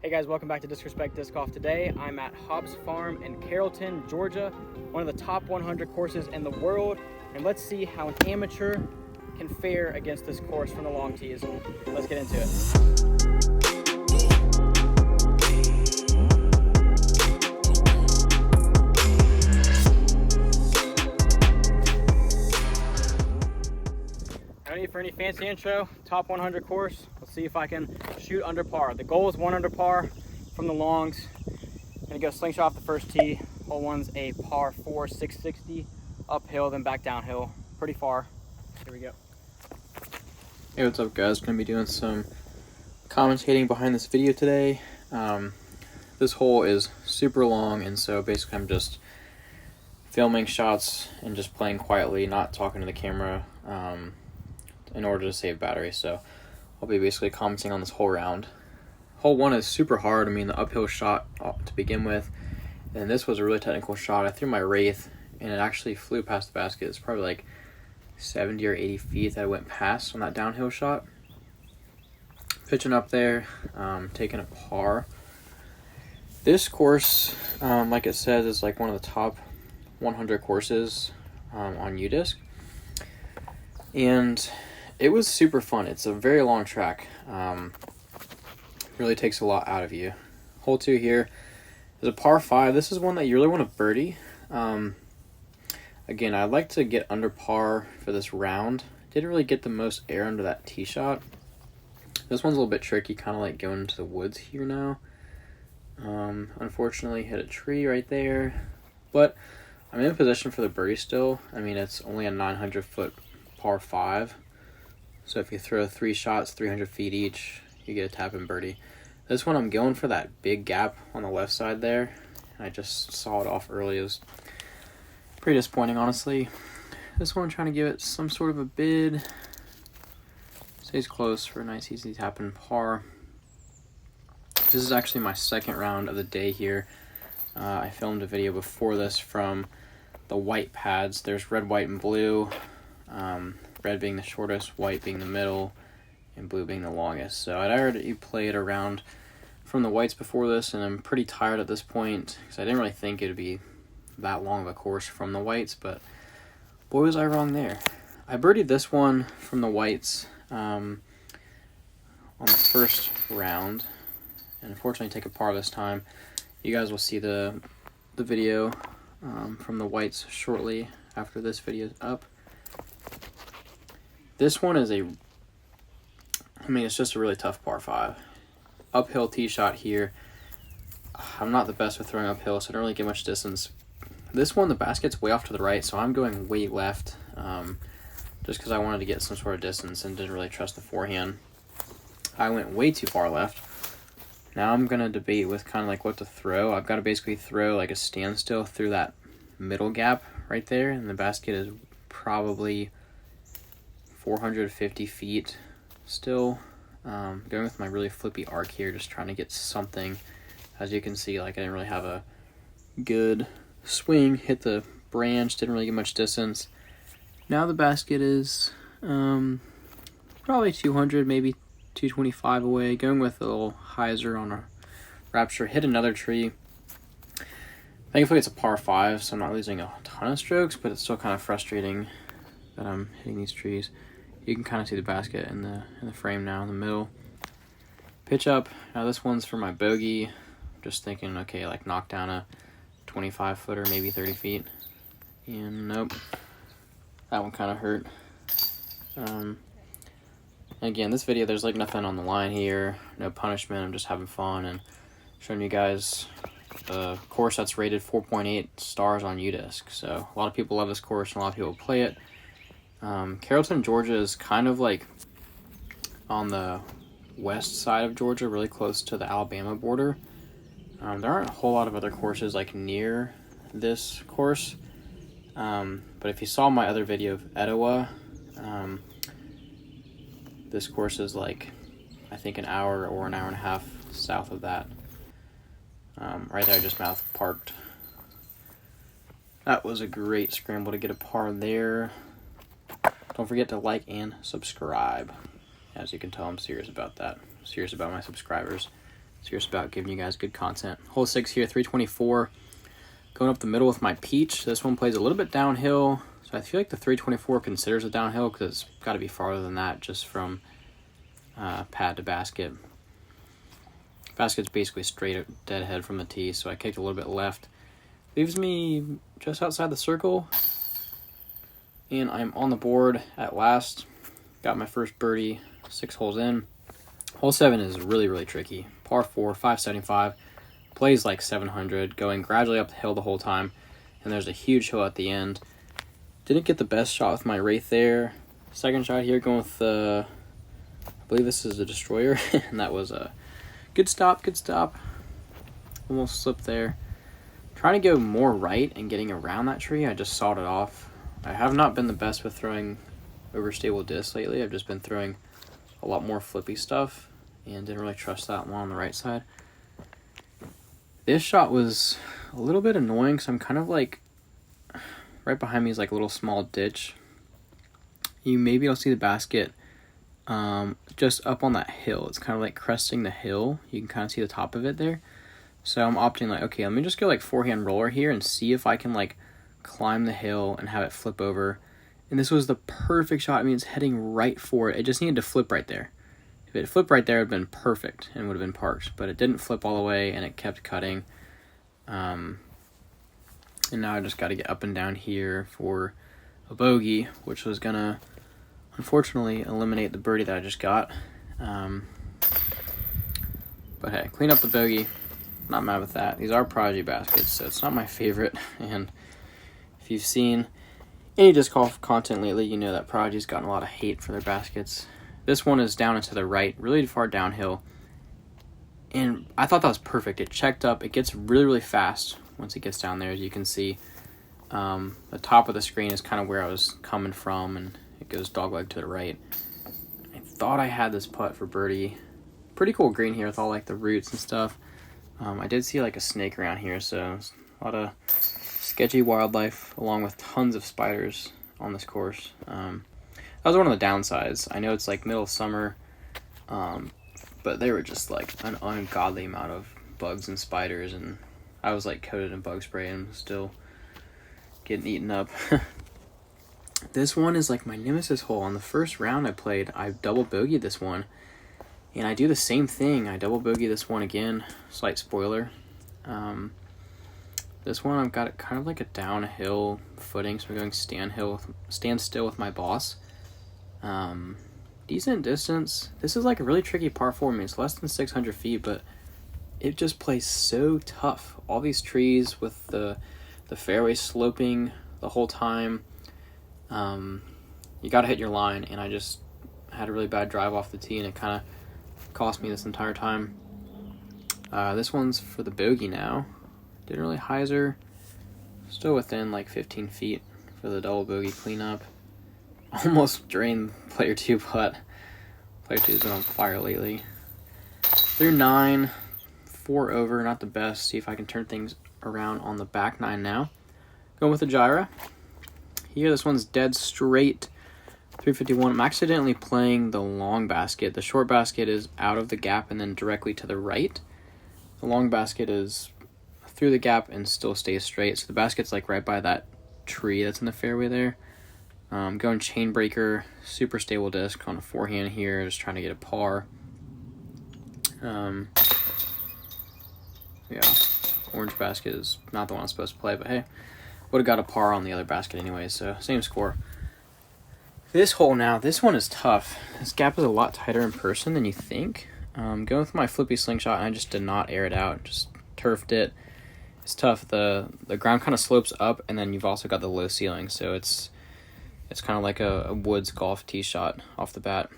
Hey guys, welcome back to Disrespect Disc Golf. Today I'm at Hobbs Farm in Carrollton, Georgia, one of the top 100 courses in the world, and let's see how an amateur can fare against this course from the long tees. Let's get into it. No need for any fancy intro. Top 100 course. Let's see if I can shoot under par. The goal is 1 under par from the longs. I'm gonna go slingshot off the first tee. Hole 1's a par 4, 660 uphill, then back downhill, pretty far. Here we go. Hey, what's up guys? Gonna be doing some commentating behind this video today. This hole is super long, and so basically I'm just filming shots and just playing quietly, not talking to the camera, in order to save battery. So I'll be basically commenting on this whole round. Hole 1 is super hard. I mean, the uphill shot to begin with, and this was a really technical shot. I threw my Wraith and it actually flew past the basket. It's probably like 70 or 80 feet that I went past on that downhill shot. Pitching up there, taking a par. This course, like it says, is like one of the top 100 courses on UDISC, and it was super fun. It's a very long track. Really takes a lot out of you. Hole 2 here is a par 5. This is one that you really want to birdie. Again, I'd like to get under par for this round. Didn't really get the most air under that tee shot. This one's a little bit tricky, kind of like going into the woods here now. Unfortunately, hit a tree right there, but I'm in position for the birdie still. I mean, it's only a 900-foot par 5, so if you throw 3 shots 300 feet each, you get a tap and birdie. This one I'm going for that big gap on the left side there. I just saw it off early. It was pretty disappointing, honestly. This one I'm trying to give it some sort of a bid. Stays close for a nice easy tap and par. This is actually my second round of the day here. I filmed a video before this from the white pads. There's red, white, and blue. Red being the shortest, white being the middle, and blue being the longest. So I'd already played around from the whites before this, and I'm pretty tired at this point because I didn't really think it would be that long of a course from the whites, but boy was I wrong there. I birdied this one from the whites on the first round, and unfortunately take a par this time. You guys will see the video from the whites shortly after this video is up. This one is it's just a really tough par 5. Uphill tee shot here. I'm not the best with throwing uphill, so I don't really get much distance. This one, the basket's way off to the right, so I'm going way left, just because I wanted to get some sort of distance and didn't really trust the forehand. I went way too far left. Now I'm going to debate with kind of like what to throw. I've got to basically throw like a standstill through that middle gap right there, and the basket is probably 450 feet still. Going with my really flippy arc here, just trying to get something. As you can see, like I didn't really have a good swing, hit the branch, didn't really get much distance. Now the basket is probably 200, maybe 225 away. Going with a little hyzer on a Rapture, hit another tree. Thankfully it's a par 5, so I'm not losing a ton of strokes, but it's still kind of frustrating that I'm hitting these trees. You can kind of see the basket in the frame now in the middle. Pitch up. Now this one's for my bogey. Just thinking, okay, like knock down a 25 footer, maybe 30 feet. And nope. That one kind of hurt. Again, this video, there's like nothing on the line here. No punishment. I'm just having fun and showing you guys a course that's rated 4.8 stars on UDISC. So a lot of people love this course and a lot of people play it. Carrollton, Georgia is kind of like on the west side of Georgia, really close to the Alabama border. There aren't a whole lot of other courses like near this course, but if you saw my other video of Etowah, this course is like I think an hour or an hour and a half south of that. Right there I just mouth parked. That was a great scramble to get a par there. Don't forget to like and subscribe. As you can tell, I'm serious about that. I'm serious about my subscribers. Serious about giving you guys good content. Hole 6 here, 324. Going up the middle with my peach. This one plays a little bit downhill, so I feel like the 324 considers it downhill because it's got to be farther than that just from pad to basket. Basket's basically straight dead ahead from the tee, so I kicked a little bit left. Leaves me just outside the circle, and I'm on the board at last. Got my first birdie, 6 holes in. Hole 7 is really, really tricky. Par 4, 575, plays like 700, going gradually up the hill the whole time, and there's a huge hill at the end. Didn't get the best shot with my wraith there. Second shot here, going with I believe this is a destroyer, and that was a good stop, good stop. Almost slipped there. Trying to go more right and getting around that tree, I just sawed it off. I have not been the best with throwing overstable discs lately. I've just been throwing a lot more flippy stuff and didn't really trust that one on the right side. This shot was a little bit annoying because I'm kind of like, right behind me is like a little small ditch. You'll see the basket just up on that hill. It's kind of like cresting the hill. You can kind of see the top of it there. So I'm opting like, okay, let me just go like forehand roller here and see if I can like climb the hill and have it flip over. And this was the perfect shot. I mean, it's heading right for it. It just needed to flip right there. If it flipped right there, it would have been perfect and would have been parked. But it didn't flip all the way, and it kept cutting. And now I just got to get up and down here for a bogey, which was going to, unfortunately, eliminate the birdie that I just got. But hey, clean up the bogey. Not mad with that. These are Prodigy baskets, so it's not my favorite. And if you've seen any disc golf content lately, you know that Prodigy's gotten a lot of hate for their baskets. This one is down and to the right, really far downhill. And I thought that was perfect. It checked up. It gets really, really fast once it gets down there, as you can see. The top of the screen is kind of where I was coming from, and it goes dogleg to the right. I thought I had this putt for birdie. Pretty cool green here with all like the roots and stuff. I did see like a snake around here, so a lot of sketchy wildlife along with tons of spiders on this course. That was one of the downsides. I know it's like middle of summer, but they were just like an ungodly amount of bugs and spiders, and I was like coated in bug spray and still getting eaten up. This one is like my nemesis hole. On the first round I played, I double bogeyed this one. And I do the same thing. I double bogey this one again. Slight spoiler. This one I've got it kind of like a downhill footing, so I'm going stand still with my boss. Decent distance. This is like a really tricky par 4. I mean, it's less than 600 feet, but it just plays so tough. All these trees with the fairway sloping the whole time. You got to hit your line, and I just had a really bad drive off the tee, and it kind of cost me this entire time. This one's for the bogey now. Didn't really hyzer. Still within like 15 feet for the double bogey cleanup. Almost drained player 2 putt. Player 2's been on fire lately. Through 9, 4 over, not the best. See if I can turn things around on the back 9 now. Going with the gyra. Here, this one's dead straight. 351. I'm accidentally playing the long basket. The short basket is out of the gap and then directly to the right. The long basket is through the gap and still stays straight. So the basket's like right by that tree that's in the fairway there. Going chain breaker, super stable disc on a forehand here, just trying to get a par. Yeah, orange basket is not the one I'm supposed to play, but hey, would have got a par on the other basket anyway, so same score. This hole now, this one is tough. This gap is a lot tighter in person than you think. Going with my flippy slingshot, and I just did not air it out, just turfed it. It's tough. The ground kind of slopes up, and then you've also got the low ceiling, so it's kind of like a woods golf tee shot off the bat.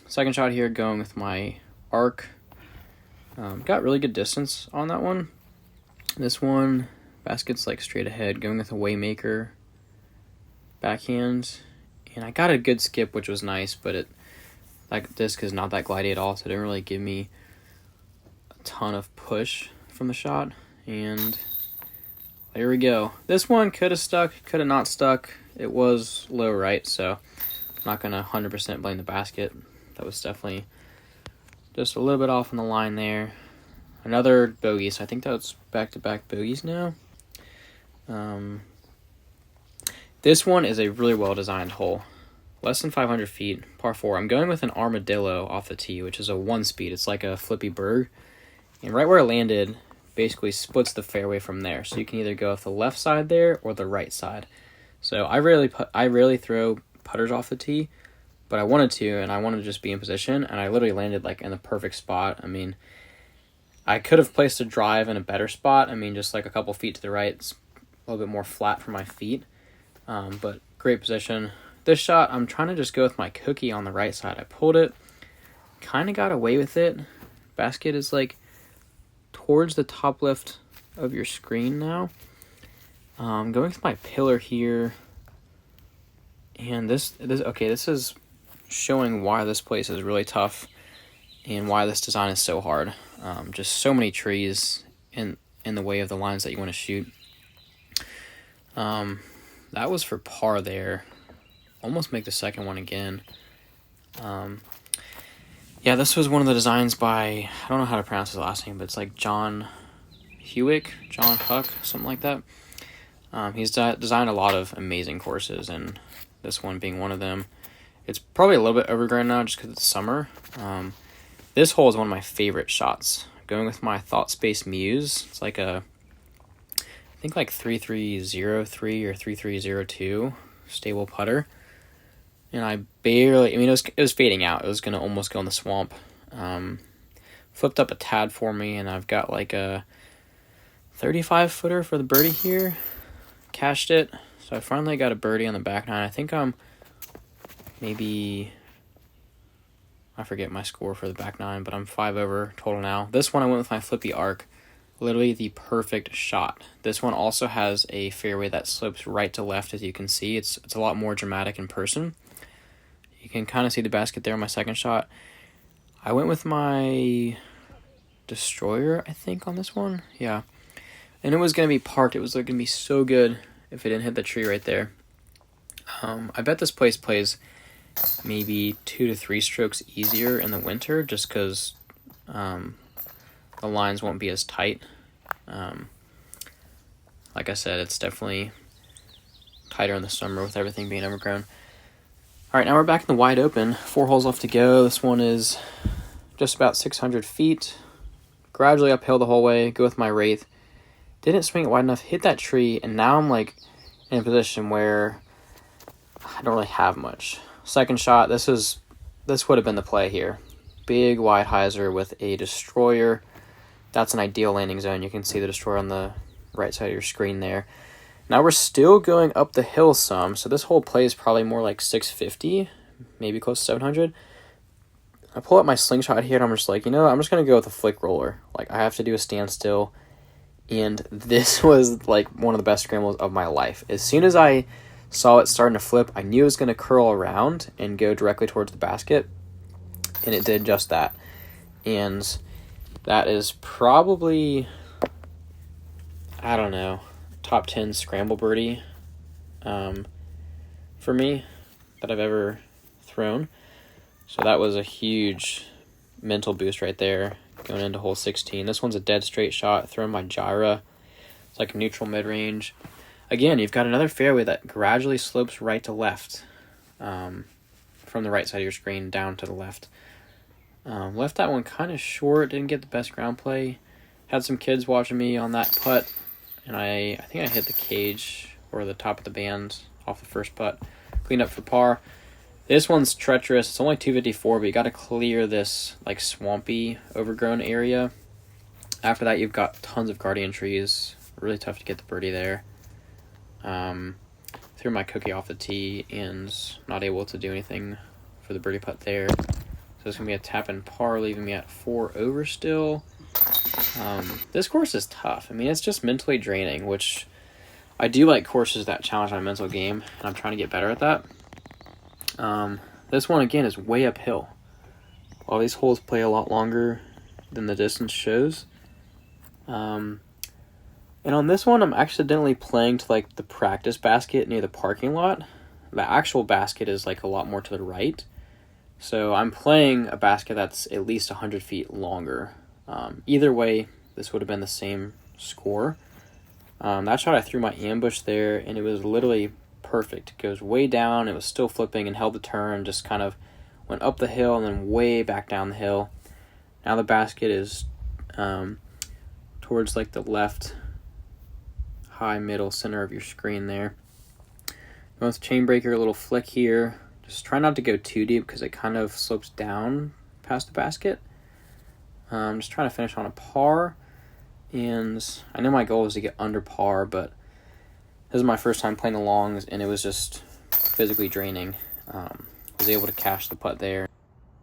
Second shot here, going with my arc. Got really good distance on that one. This one, basket's like straight ahead, going with a Waymaker backhand. And I got a good skip, which was nice, but that disc is not that glidey at all, so it didn't really give me a ton of push from the shot. And there we go. This one could have stuck, could have not stuck. It was low right, so I'm not going to 100% blame the basket. That was definitely just a little bit off on the line there. another bogey. So I think that's back-to-back bogeys now. This one is a really well-designed hole. Less than 500 feet, par 4. I'm going with an armadillo off the tee, which is a 1-speed. It's like a flippy bird. And right where I landed basically splits the fairway from there. So you can either go off the left side there or the right side. So I rarely throw putters off the tee, but I wanted to, and I wanted to just be in position, and I literally landed like in the perfect spot. I mean, I could have placed a drive in a better spot. I mean, just like a couple feet to the right. It's a little bit more flat for my feet, but great position. This shot, I'm trying to just go with my cookie on the right side. I pulled it, kind of got away with it. Basket is like towards the top left of your screen now. Going with my pillar here, and this is showing why this place is really tough and why this design is so hard. Just so many trees in the way of the lines that you want to shoot. That was for par there. Almost make the second one again. Yeah, this was one of the designs by, I don't know how to pronounce his last name, but it's like John Huck, something like that. He's designed a lot of amazing courses, and this one being one of them. It's probably a little bit overgrown now just because it's summer. This hole is one of my favorite shots. Going with my Thought Space Muse. It's like I think like 3303 or 3302 stable putter. And it was fading out. It was going to almost go in the swamp. Flipped up a tad for me, and I've got like a 35-footer for the birdie here. Cashed it. So I finally got a birdie on the back nine. I think I'm I forget my score for the back nine, but I'm 5 over total now. This one I went with my flippy arc. Literally the perfect shot. This one also has a fairway that slopes right to left, as you can see. It's a lot more dramatic in person. You can kind of see the basket there on my second shot. I went with my destroyer, I think, on this one. Yeah. And it was going to be parked. It was going to be so good if it didn't hit the tree right there. I bet this place plays maybe 2 to 3 strokes easier in the winter just because the lines won't be as tight. Like I said, it's definitely tighter in the summer with everything being overgrown. All right, now we're back in the wide open. 4 holes left to go. This one is just about 600 feet. Gradually uphill the whole way. Go with my Wraith. Didn't swing it wide enough. Hit that tree, and now I'm like in a position where I don't really have much. Second shot. This would have been the play here. Big wide hyzer with a destroyer. That's an ideal landing zone. You can see the destroyer on the right side of your screen there. Now we're still going up the hill some, so this whole play is probably more like 650, maybe close to 700. I pull up my slingshot here, and I'm just like, I'm just going to go with a flick roller. Like, I have to do a standstill, and this was like one of the best scrambles of my life. As soon as I saw it starting to flip, I knew it was going to curl around and go directly towards the basket, and it did just that. And that is probably, I don't know, top 10 scramble birdie for me that I've ever thrown. So that was a huge mental boost right there going into hole 16. This one's a dead straight shot, throwing my gyra. It's like neutral mid-range. Again, you've got another fairway that gradually slopes right to left from the right side of your screen down to the left. Left that one kind of short, didn't get the best ground play. Had some kids watching me on that putt, and I think I hit the cage or the top of the band off the first putt. Cleaned up for par. This one's treacherous. It's only 254, but you got to clear this like swampy, overgrown area. After that, you've got tons of guardian trees. Really tough to get the birdie there. Threw my cookie off the tee and not able to do anything for the birdie putt there. So it's going to be a tap and par, leaving me at 4 over still. This course is tough. I mean, it's just mentally draining, which I do like courses that challenge my mental game, and I'm trying to get better at that. This one, again, is way uphill. All these holes play a lot longer than the distance shows. And on this one, I'm accidentally playing to like the practice basket near the parking lot. The actual basket is like a lot more to the right. So I'm playing a basket that's at least 100 feet longer. Either way, this would have been the same score. That shot I threw my ambush there, and it was literally perfect. It goes way down, it was still flipping and held the turn, just kind of went up the hill and then way back down the hill. Now the basket is towards like the left high middle center of your screen there. Going with chain breaker, a little flick here. Just try not to go too deep because it kind of slopes down past the basket. I'm just trying to finish on a par, and I know my goal is to get under par, but this is my first time playing the longs, and it was just physically draining. Was able to cash the putt there.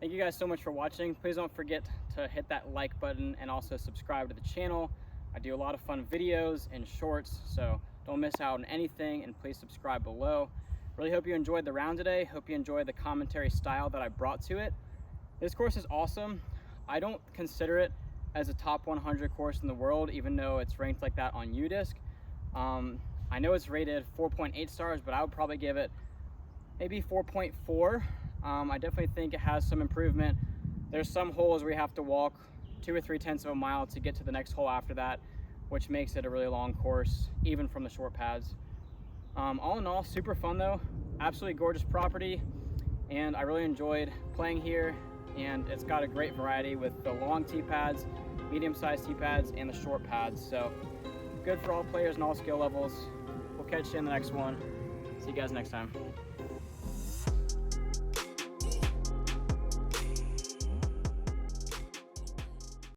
Thank you guys so much for watching. Please don't forget to hit that like button and also subscribe to the channel. I do a lot of fun videos and shorts, so don't miss out on anything, and please subscribe below. Really hope you enjoyed the round today. Hope you enjoyed the commentary style that I brought to it. This course is awesome. I don't consider it as a top 100 course in the world, even though it's ranked like that on UDISC. I know it's rated 4.8 stars, but I would probably give it maybe 4.4. I definitely think it has some improvement. There's some holes where you have to walk 2 or 3/10 of a mile to get to the next hole after that, which makes it a really long course, even from the short pads. All in all, super fun though. Absolutely gorgeous property, and I really enjoyed playing here. And it's got a great variety with the long tee pads, medium-sized tee pads, and the short pads. So good for all players and all skill levels. We'll catch you in the next one. See you guys next time.